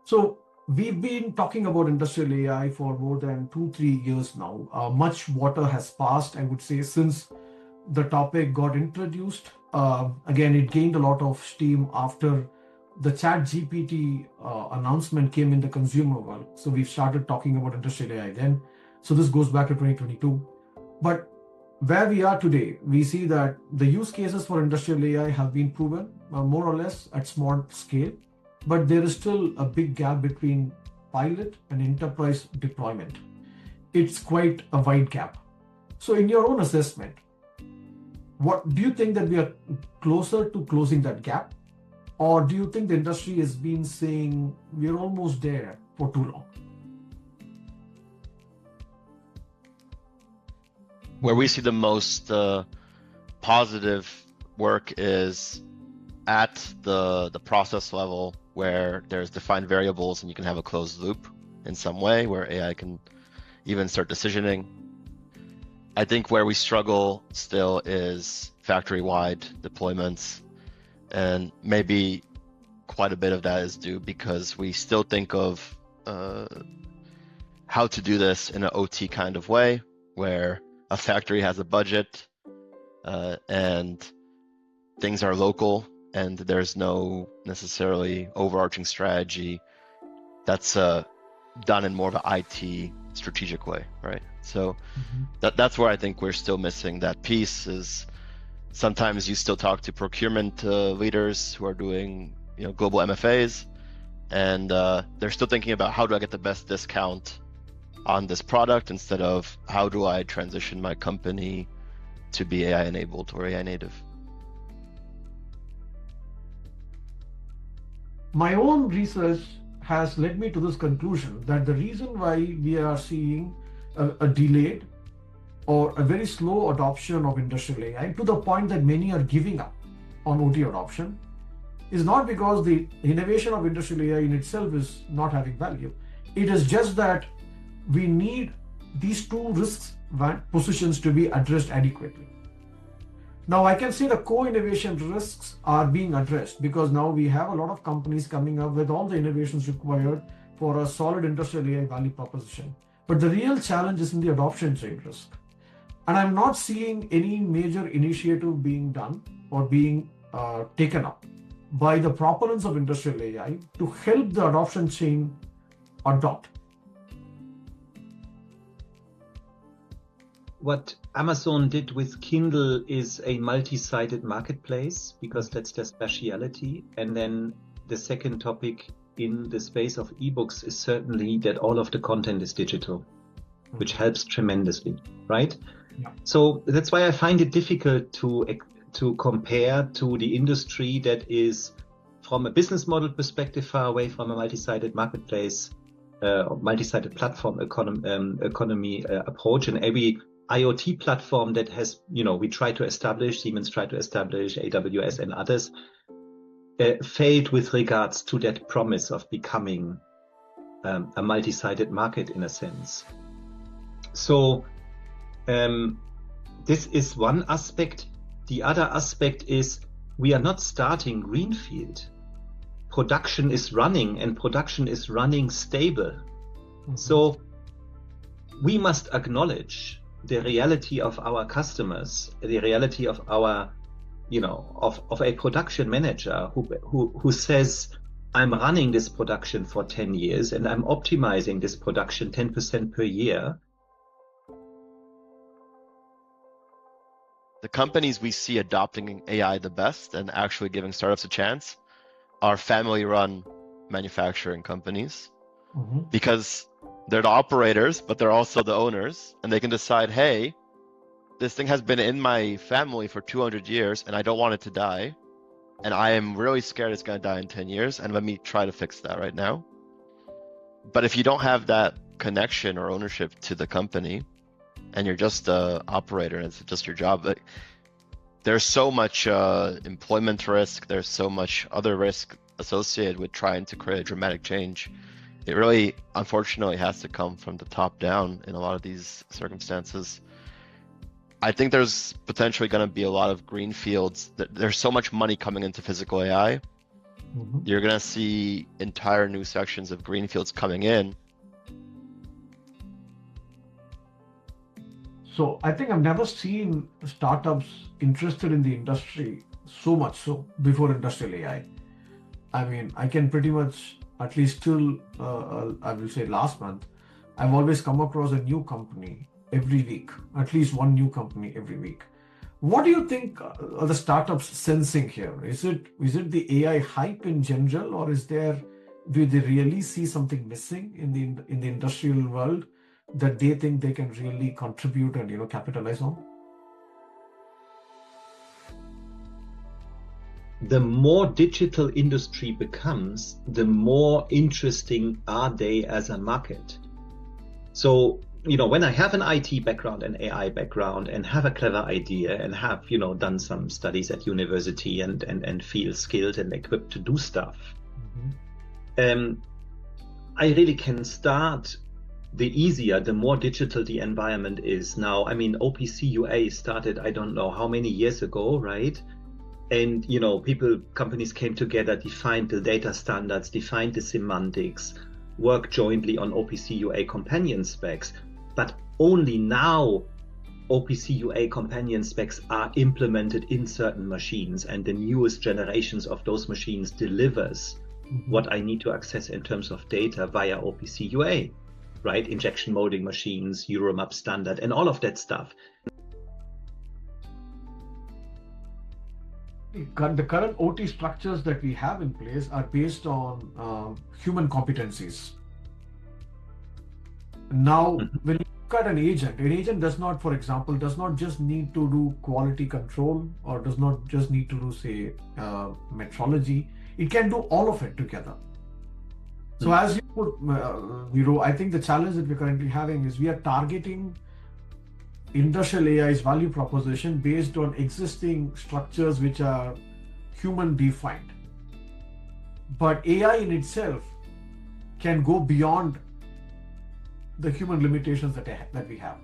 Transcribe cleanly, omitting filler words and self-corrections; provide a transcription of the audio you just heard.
So we've been talking about industrial AI for more than 2-3 years now. Much water has passed, I would say, since the topic got introduced. Again, it gained a lot of steam after the Chat GPT announcement came in the consumer world. So we've started talking about industrial AI then. So this goes back to 2022. But where we are today, we see that the use cases for industrial AI have been proven more or less at small scale, but there is still a big gap between pilot and enterprise deployment. It's quite a wide gap. So in your own assessment, what do you think that we are closer to closing that gap? Or do you think the industry has been saying we're almost there for too long? Where we see the most positive work is at the process level, where there's defined variables and you can have a closed loop in some way where AI can even start decisioning. I think where we struggle still is factory-wide deployments, and maybe quite a bit of that is due because we still think of how to do this in an OT kind of way, where a factory has a budget and things are local, and there's no necessarily overarching strategy that's done in more of an IT strategic way, right? So that's where I think we're still missing that piece. Is sometimes you still talk to procurement leaders who are doing global MFAs, and they're still thinking about how do I get the best discount on this product instead of how do I transition my company to be AI enabled or AI native. My own research has led me to this conclusion that the reason why we are seeing a delayed or a very slow adoption of industrial AI to the point that many are giving up on OT adoption is not because the innovation of industrial AI in itself is not having value. It is just that we need these two risks positions to be addressed adequately. Now, I can say the co-innovation risks are being addressed because now we have a lot of companies coming up with all the innovations required for a solid industrial AI value proposition. But the real challenge is in the adoption chain risk. And I'm not seeing any major initiative being done or being taken up by the proponents of industrial AI to help the adoption chain adopt. What Amazon did with Kindle is a multi-sided marketplace because that's their speciality. And then the second topic in the space of ebooks is certainly that all of the content is digital, which helps tremendously, right? Yeah. So that's why I find it difficult to compare to the industry that is, from a business model perspective, far away from a multi-sided marketplace, multi-sided platform economy approach. And every IoT platform that has, we try to establish, Siemens tried to establish, AWS and others, failed with regards to that promise of becoming a multi-sided market in a sense. So this is one aspect. The other aspect is we are not starting greenfield. Production is running, and production is running stable. So we must acknowledge the reality of our customers, the reality of our, of a production manager who says, I'm running this production for 10 years and I'm optimizing this production 10% per year. The companies we see adopting AI the best and actually giving startups a chance are family-run manufacturing companies, because they're the operators, but they're also the owners, and they can decide, hey, this thing has been in my family for 200 years and I don't want it to die, and I am really scared it's going to die in 10 years, and let me try to fix that right now. But if you don't have that connection or ownership to the company and you're just an operator and it's just your job, there's so much employment risk, there's so much other risk associated with trying to create a dramatic change It really, unfortunately, has to come from the top down in a lot of these circumstances. I think there's potentially going to be a lot of green fields. There's so much money coming into physical AI. Mm-hmm. You're going to see entire new sections of green fields coming in. So I think I've never seen startups interested in the industry so much so before industrial AI. I mean, I can pretty much, at least till, I will say last month, I've always come across a new company every week, at least one new company every week. What do you think are the startups sensing here? Is it the AI hype in general, or do they really see something missing in the industrial world that they think they can really contribute and capitalize on? The more digital industry becomes, the more interesting are they as a market. So, when I have an IT background, an AI background, and have a clever idea and have, done some studies at university and feel skilled and equipped to do stuff, I really can start. The more digital the environment is now. I mean, OPC UA started, I don't know how many years ago, right? And, companies came together, defined the data standards, defined the semantics, worked jointly on OPC UA companion specs. But only now OPC UA companion specs are implemented in certain machines, and the newest generations of those machines delivers what I need to access in terms of data via OPC UA, right? Injection molding machines, Euromap standard, and all of that stuff. The current OT structures that we have in place are based on human competencies. Now, when you look at an agent does not, for example, just need to do quality control, or does not just need to do, say, metrology. It can do all of it together. So as you put, Miro, I think the challenge that we're currently having is we are targeting industrial AI's value proposition based on existing structures which are human defined. But AI in itself can go beyond the human limitations that we have.